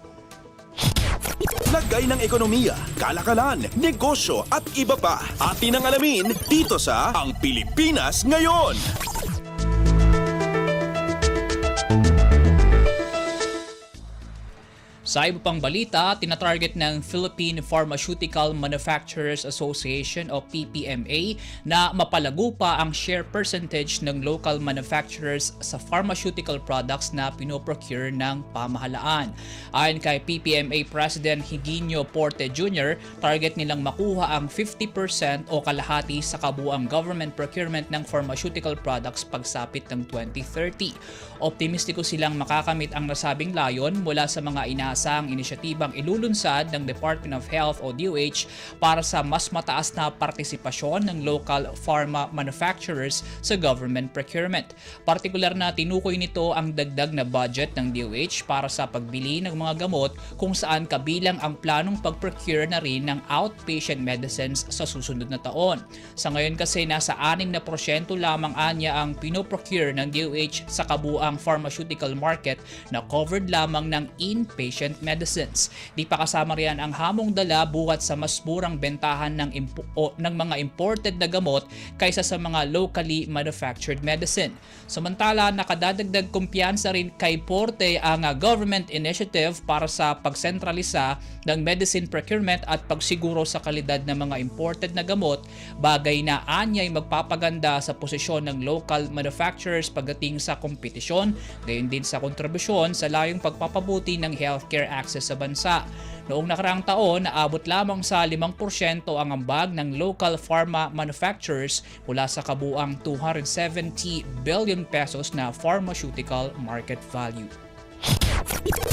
Lagay ng ekonomiya, kalakalan, negosyo at iba pa. Atin ang alamin dito sa Ang Pilipinas Ngayon. Sa iba pang balita, tinatarget ng Philippine Pharmaceutical Manufacturers Association o PPMA na mapalago pa ang share percentage ng local manufacturers sa pharmaceutical products na pinoprocure ng pamahalaan. Ayon kay PPMA President Higinio Porte Jr., target nilang makuha ang 50% o kalahati sa kabuuang government procurement ng pharmaceutical products pagsapit ng 2030. Optimistiko silang makakamit ang nasabing layon mula sa mga inaasahang inisyatibang ilulunsad ng Department of Health o DOH para sa mas mataas na partisipasyon ng local pharma manufacturers sa government procurement. Partikular na tinukoy nito ang dagdag na budget ng DOH para sa pagbili ng mga gamot kung saan kabilang ang planong pag-procure na rin ng outpatient medicines sa susunod na taon. Sa ngayon kasi nasa 6% lamang anya ang pinoprocure ng DOH sa kabuuang pharmaceutical market na covered lamang ng inpatient medicines. Di pa kasama riyan ang hamong dala buhat sa mas murang bentahan ng mga imported na gamot kaysa sa mga locally manufactured medicine. Samantala, nakadadagdag kumpiyansa rin kay Porte ang government initiative para sa pagsentralisa ng medicine procurement at pagsiguro sa kalidad ng mga imported na gamot, bagay na anyay magpapaganda sa posisyon ng local manufacturers pagdating sa kompetisyon, gayon din sa kontribusyon sa layong pagpapabuti ng healthcare access sa bansa. Noong nakaraang taon, naabot lamang sa 5% ang ambag ng local pharma manufacturers mula sa kabuuang 270 billion pesos na pharmaceutical market value.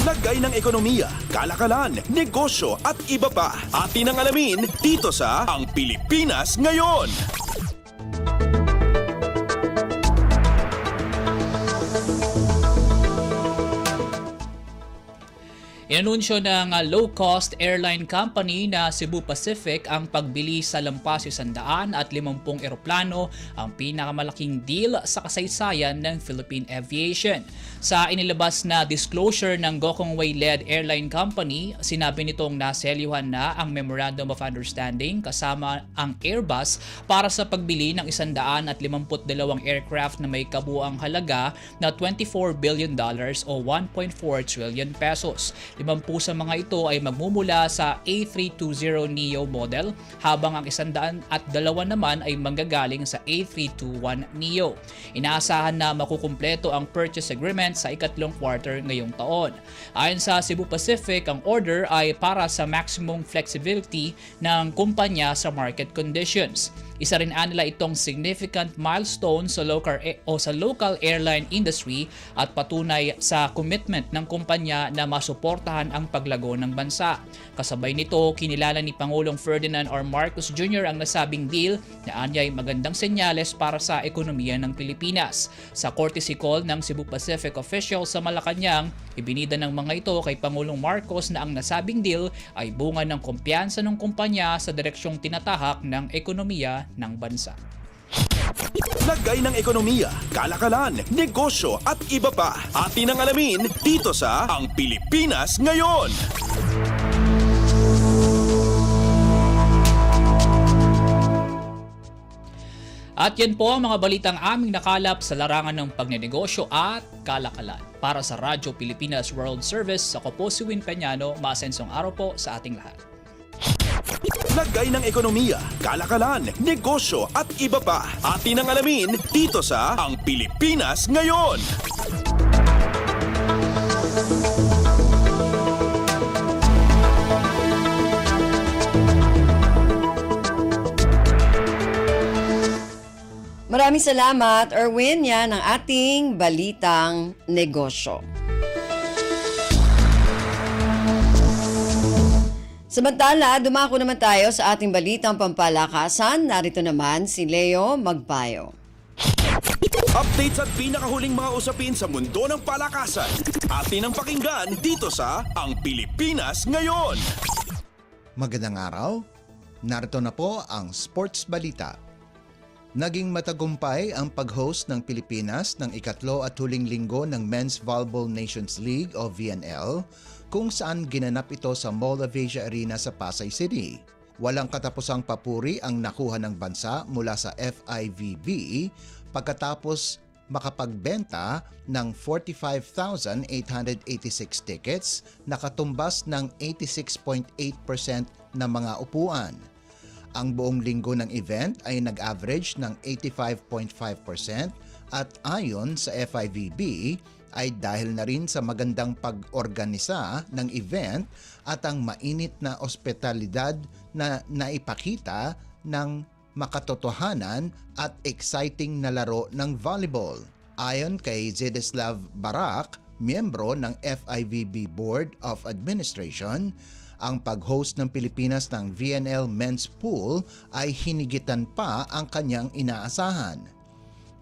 Lagay ng ekonomiya, kalakalan, negosyo at iba pa. Atin ang alamin dito sa Ang Pilipinas Ngayon. Inanunsyo ng low-cost airline company na Cebu Pacific ang pagbili sa lampas 150 eroplano, ang pinakamalaking deal sa kasaysayan ng Philippine Aviation. Sa inilabas na disclosure ng Gokong Wei-led airline company, sinabi nitong naselyuhan na ang Memorandum of Understanding kasama ang Airbus para sa pagbili ng 152 aircraft na may kabuuang halaga na $24 billion o 1.4 trillion pesos. 50 sa mga ito ay magmumula sa A320neo model, habang ang 102 naman ay manggagaling sa A321neo. Inaasahan na makukumpleto ang purchase agreement sa ikatlong quarter ngayong taon. Ayon sa Cebu Pacific, ang order ay para sa maximum flexibility ng kumpanya sa market conditions. Isa rin nila itong significant milestone sa local airline industry at patunay sa commitment ng kumpanya na masuportahan ang paglago ng bansa. Kasabay nito, kinilala ni Pangulong Ferdinand R. Marcos Jr. ang nasabing deal na anyay magandang senyales para sa ekonomiya ng Pilipinas. Sa courtesy call ng Cebu Pacific official sa Malacanang, ibinida ng mga ito kay Pangulong Marcos na ang nasabing deal ay bunga ng kumpiyansa ng kumpanya sa direksyong tinatahak ng ekonomiya ng bansa. Lagay ng ekonomiya, kalakalan, negosyo at iba pa. Atin ang alamin dito sa Ang Pilipinas Ngayon. At yan po ang mga balitang aming nakalap sa larangan ng pagnenegosyo at kalakalan. Para sa Radyo Pilipinas World Service, ako po si Win Peñano. Maasensong araw po sa ating lahat. Lagay ng ekonomiya, kalakalan, negosyo at iba pa. Atin ang alamin dito sa Ang Pilipinas Ngayon. Maraming salamat, Erwin. Yan ang ating balitang negosyo. Samantala, dumako naman tayo sa ating balitang pampalakasan. Narito naman si Leo Magbayo. Updates at pinakahuling mga usapin sa mundo ng palakasan. Atin ang pakinggan dito sa Ang Pilipinas Ngayon. Magandang araw. Narito na po ang Sports Balita. Naging matagumpay ang pag-host ng Pilipinas ng ikatlo at huling linggo ng Men's Volleyball Nations League o VNL, kung saan ginanap ito sa Mall of Asia Arena sa Pasay City. Walang katapusang papuri ang nakuha ng bansa mula sa FIVB pagkatapos makapagbenta ng 45,886 tickets na katumbas ng 86.8% ng mga upuan. Ang buong linggo ng event ay nag-average ng 85.5% at ayon sa FIVB ay dahil na rin sa magandang pag-organisa ng event at ang mainit na ospitalidad na naipakita ng makatotohanan at exciting na laro ng volleyball. Ayon kay Zedeslav Barak, miyembro ng FIVB Board of Administration, ang pag-host ng Pilipinas ng VNL Men's Pool ay hinigitan pa ang kanyang inaasahan.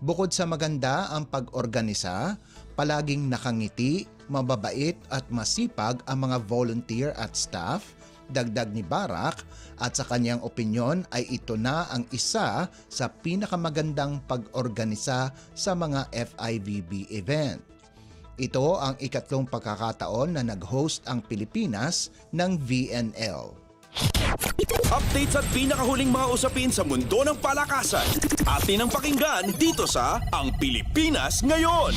Bukod sa maganda ang pag-organisa, palaging nakangiti, mababait at masipag ang mga volunteer at staff. Dagdag ni Barak, at sa kanyang opinyon ay ito na ang isa sa pinakamagandang pag-organisa sa mga FIVB event. Ito ang ikatlong pagkakataon na nag-host ang Pilipinas ng VNL. Updates at pinakahuling mga usapin sa mundo ng palakasan. Atin ang pakinggan dito sa Ang Pilipinas Ngayon.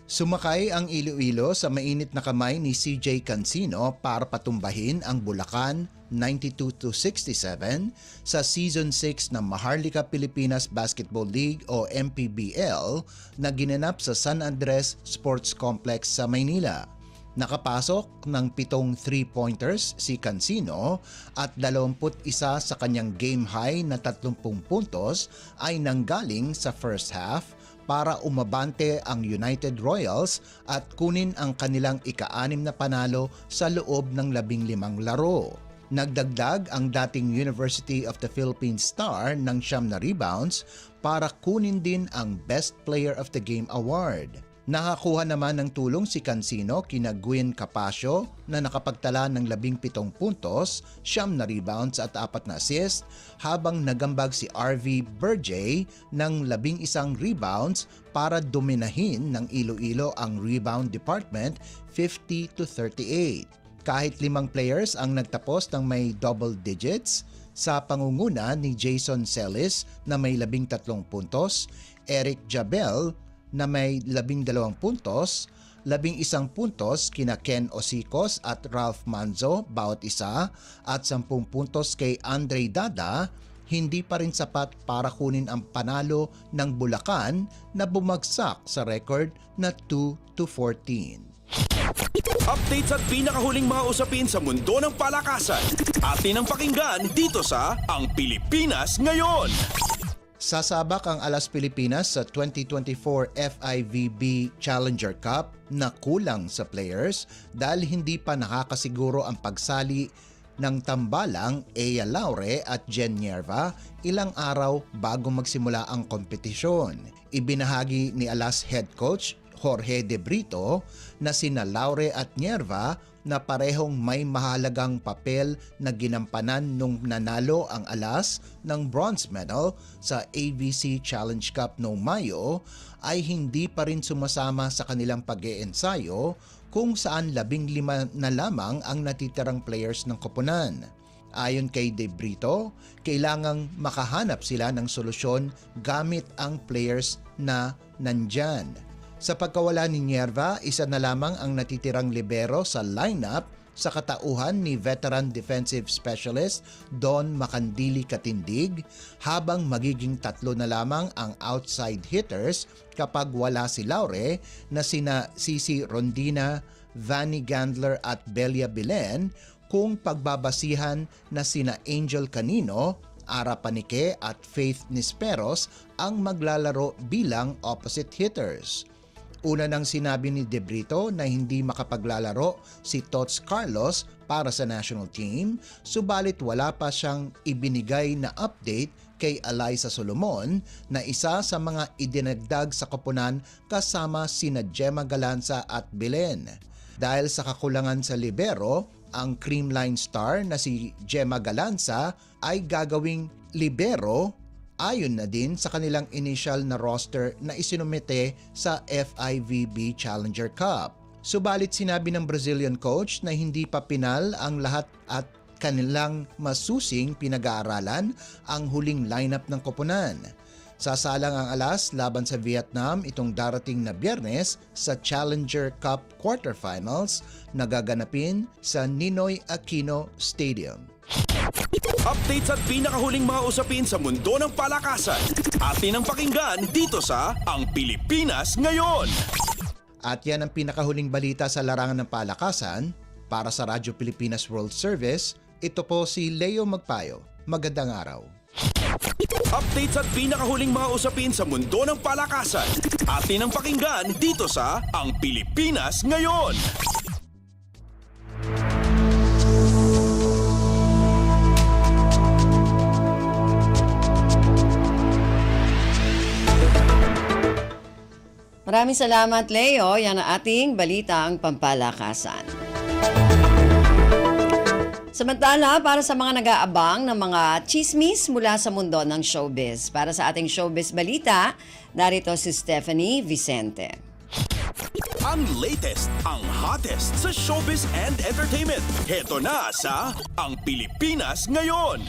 Sumakay ang Iloilo sa mainit na kamay ni CJ Cancino para patumbahin ang Bulacan 92-67 sa Season 6 ng Maharlika Pilipinas Basketball League o MPBL na ginanap sa San Andres Sports Complex sa Maynila. Nakapasok ng 7 3-pointers si Cancino at 21 sa kanyang game high na 30 puntos ay nanggaling sa first half para umabante ang United Royals at kunin ang kanilang ika-6 na panalo sa loob ng 15 laro. Nagdagdag ang dating University of the Philippines star ng 9 na rebounds para kunin din ang Best Player of the Game award. Nakakuha naman ng tulong si Cancino kina Gwen Capasio na nakapagtala ng 17 puntos, 9 na rebounds at 4 na assist, habang nagambag si RV Berjay ng 11 rebounds para dominahin ng Iloilo ang rebound department 50-38. Kahit 5 players ang nagtapos ng may double digits sa pangunguna ni Jason Celis na may 13 puntos, Eric Jabel na may 12 puntos, 11 puntos kina Ken Osicos at Ralph Manzo bawat isa at 10 puntos kay Andre Dada, hindi pa rin sapat para kunin ang panalo ng Bulacan na bumagsak sa record na 2-14. Updates at pinakahuling mga usapin sa mundo ng palakasan. Atin ang pakinggan dito sa Ang Pilipinas Ngayon. Sasabak ang Alas Pilipinas sa 2024 FIVB Challenger Cup na kulang sa players dahil hindi pa nakakasiguro ang pagsali ng tambalang Ea Laure at Jen Nierva ilang araw bago magsimula ang kompetisyon. Ibinahagi ni Alas head coach Jorge De Brito na sina Laure at Nierva na parehong may mahalagang papel na ginampanan nung nanalo ang Alas ng bronze medal sa AVC Challenge Cup noong Mayo ay hindi pa rin sumasama sa kanilang pag-iensayo kung saan 15 na lamang ang natitirang players ng koponan. Ayon kay De Brito, kailangang makahanap sila ng solusyon gamit ang players na nandyan. Sa pagkawala ni Nierva, isa na lamang ang natitirang libero sa lineup sa katauhan ni veteran defensive specialist Don Macandili Katindig, habang magiging 3 na lamang ang outside hitters kapag wala si Laure na sina Cici Rondina, Vanny Gandler at Belia Bilen, kung pagbabasihan na sina Angel Canino, Ara Panique at Faith Nisperos ang maglalaro bilang opposite hitters. Una nang sinabi ni De Brito na hindi makapaglalaro si Tots Carlos para sa national team, subalit wala pa siyang ibinigay na update kay Alyssa Solomon na isa sa mga idinagdag sa koponan kasama sina Gemma Galanza at Belen. Dahil sa kakulangan sa libero, ang Creamline star na si Gemma Galanza ay gagawing libero ayon na din sa kanilang initial na roster na isinumite sa FIVB Challenger Cup. Subalit sinabi ng Brazilian coach na hindi pa pinal ang lahat at kanilang masusing pinag-aaralan ang huling lineup ng koponan. Sasalang ang Alas laban sa Vietnam itong darating na Biyernes sa Challenger Cup Quarterfinals na gaganapin sa Ninoy Aquino Stadium. Updates at pinakahuling mga usapin sa mundo ng palakasan. Atin ang pakinggan dito sa Ang Pilipinas Ngayon. At yan ang pinakahuling balita sa larangan ng palakasan. Para sa Radyo Pilipinas World Service, ito po si Leo Magpayo. Magandang araw. Updates at pinakahuling mga usapin sa mundo ng palakasan. Atin ang pakinggan dito sa Ang Pilipinas Ngayon. Maraming salamat, Leo. Yan ang ating balitang pampalakasan. Samantala, para sa mga nag-aabang ng mga chismis mula sa mundo ng showbiz. Para sa ating showbiz balita, narito si Stephanie Vicente. Ang latest, ang hottest sa showbiz and entertainment. Heto na sa Ang Pilipinas Ngayon.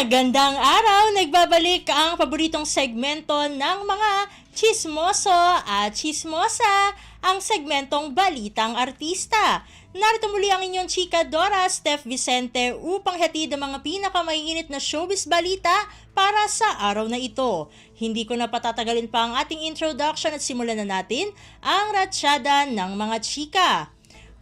Magandang araw! Nagbabalik ang paboritong segmento ng mga chismoso at chismosa, ang segmentong Balitang Artista. Narito muli ang inyong chika Dora Steph Vicente upang hatid ang mga pinakamaiinit na showbiz balita para sa araw na ito. Hindi ko na patatagalin pa ang ating introduction at simulan na natin ang ratsyada ng mga chika.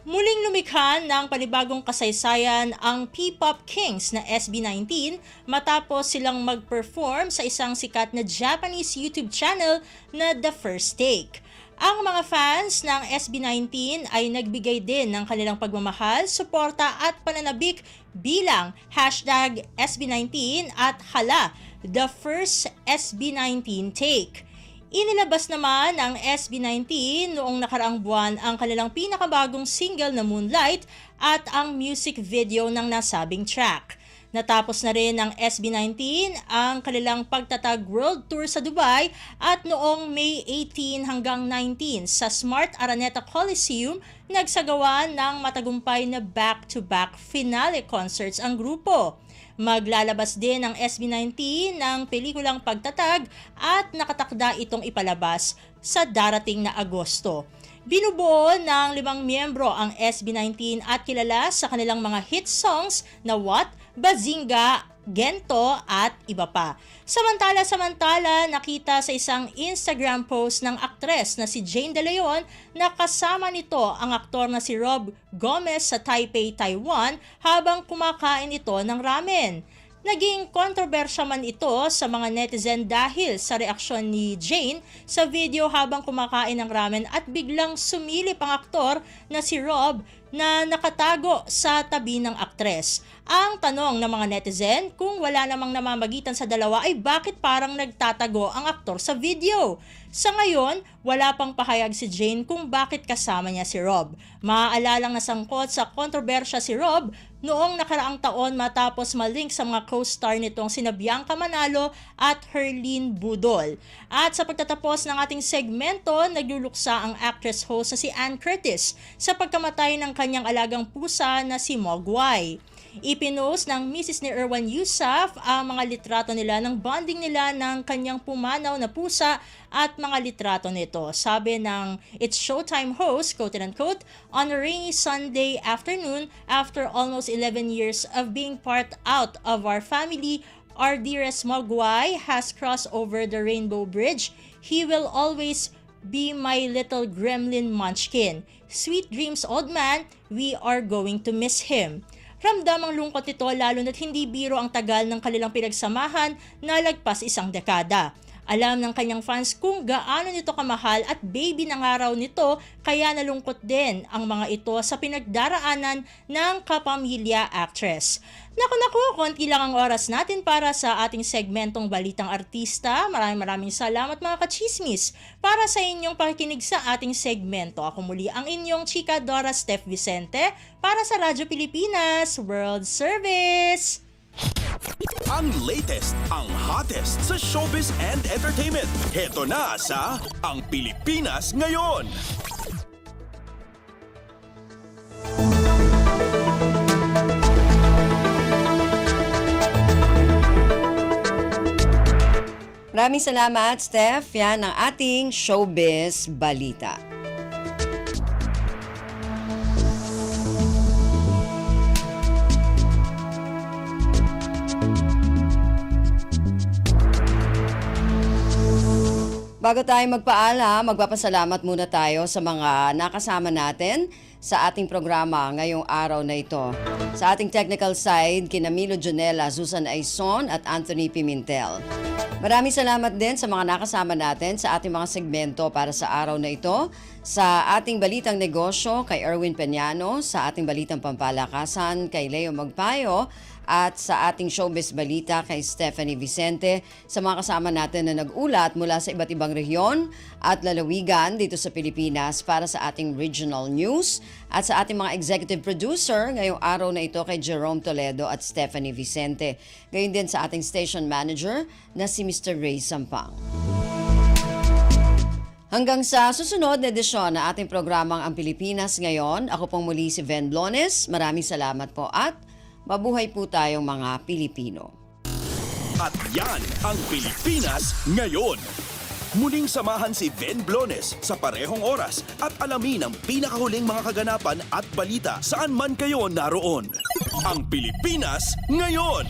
Muling lumikha ng panibagong kasaysayan ang P-pop kings na SB19 matapos silang mag-perform sa isang sikat na Japanese YouTube channel na The First Take. Ang mga fans ng SB19 ay nagbigay din ng kanilang pagmamahal, suporta at pananabik bilang #SB19 at hala, The First SB19 Take. Inilabas naman ng SB19 noong nakaraang buwan ang kanilang pinakabagong single na Moonlight at ang music video ng nasabing track. Natapos na rin ng SB19 ang kanilang pagtatag world tour sa Dubai at noong May 18 hanggang 19 sa Smart Araneta Coliseum, nagsagawa ng matagumpay na back-to-back finale concerts ang grupo. Maglalabas din ang SB19 ng pelikulang Pagtatag at nakatakda itong ipalabas sa darating na Agosto. Binubuo ng 5 miyembro ang SB19 at kilala sa kanilang mga hit songs na What, Bazinga, Gento at iba pa. Samantala, nakita sa isang Instagram post ng aktres na si Jane De Leon na kasama nito ang aktor na si Rob Gomez sa Taipei, Taiwan habang kumakain ito ng ramen. Naging kontrobersya man ito sa mga netizen dahil sa reaksyon ni Jane sa video habang kumakain ng ramen at biglang sumilip ang aktor na si Rob na nakatago sa tabi ng aktres. Ang tanong ng mga netizen, kung wala namang namamagitan sa dalawa ay bakit parang nagtatago ang aktor sa video? Sa ngayon, wala pang pahayag si Jane kung bakit kasama niya si Rob. Maaalalang nasangkot sa kontrobersya si Rob noong nakaraang taon matapos malink sa mga co-star nitong sina Bianca Manalo at Herlene Budol. At sa pagtatapos ng ating segmento, nagluluksa ang actress host na si Ann Curtis sa pagkamatay ng kanyang alagang pusa na si Mogwai. Ipinost ng Mrs. ni Erwan Yusuf ang mga litrato nila ng bonding nila ng kanyang pumanaw na pusa at mga litrato nito. Sabi ng It's Showtime host, quote-unquote, on a rainy Sunday afternoon after almost 11 years of being part out of our family, our dearest Mogwai has crossed over the Rainbow Bridge. He will always be my little gremlin munchkin. Sweet dreams, old man. We are going to miss him. Ramdam ang lungkot ito lalo na't hindi biro ang tagal ng kanilang pinagsamahan na lagpas 1 dekada. Alam ng kanyang fans kung gaano nito kamahal at baby ng araw nito kaya nalungkot din ang mga ito sa pinagdaraanan ng kapamilya actress. Naku, konti lang ang oras natin para sa ating segmentong Balitang Artista. Maraming salamat mga kachismis para sa inyong pakikinig sa ating segmento. Ako muli ang inyong chika Dora Steph Vicente para sa Radyo Pilipinas World Service. Ang latest, ang hottest sa showbiz and entertainment. Heto na sa Ang Pilipinas Ngayon. Maraming salamat, Steph. Yan ang ating showbiz balita. Bago tayo magpaalam, magpapasalamat muna tayo sa mga nakasama natin sa ating programa ngayong araw na ito. Sa ating technical side, kina Milo Jonella, Susan Aison at Anthony Pimentel. Maraming salamat din sa mga nakasama natin sa ating mga segmento para sa araw na ito. Sa ating Balitang Negosyo kay Erwin Peñano, sa ating Balitang Pampalakasan kay Leo Magpayo, at sa ating showbiz balita kay Stephanie Vicente, sa mga kasama natin na nag-ulat mula sa iba't ibang rehiyon at lalawigan dito sa Pilipinas para sa ating regional news, at sa ating mga executive producer ngayong araw na ito kay Jerome Toledo at Stephanie Vicente. Gayon din sa ating station manager na si Mr. Ray Sampang. Hanggang sa susunod na edisyon na ating programang Ang Pilipinas Ngayon, ako pong muli si Ven Blones. Maraming salamat po at mabuhay po tayong mga Pilipino. At yan ang Pilipinas Ngayon. Muling samahan si Ven Blones sa parehong oras at alamin ang pinakahuling mga kaganapan at balita saan man kayo naroon. Ang Pilipinas Ngayon.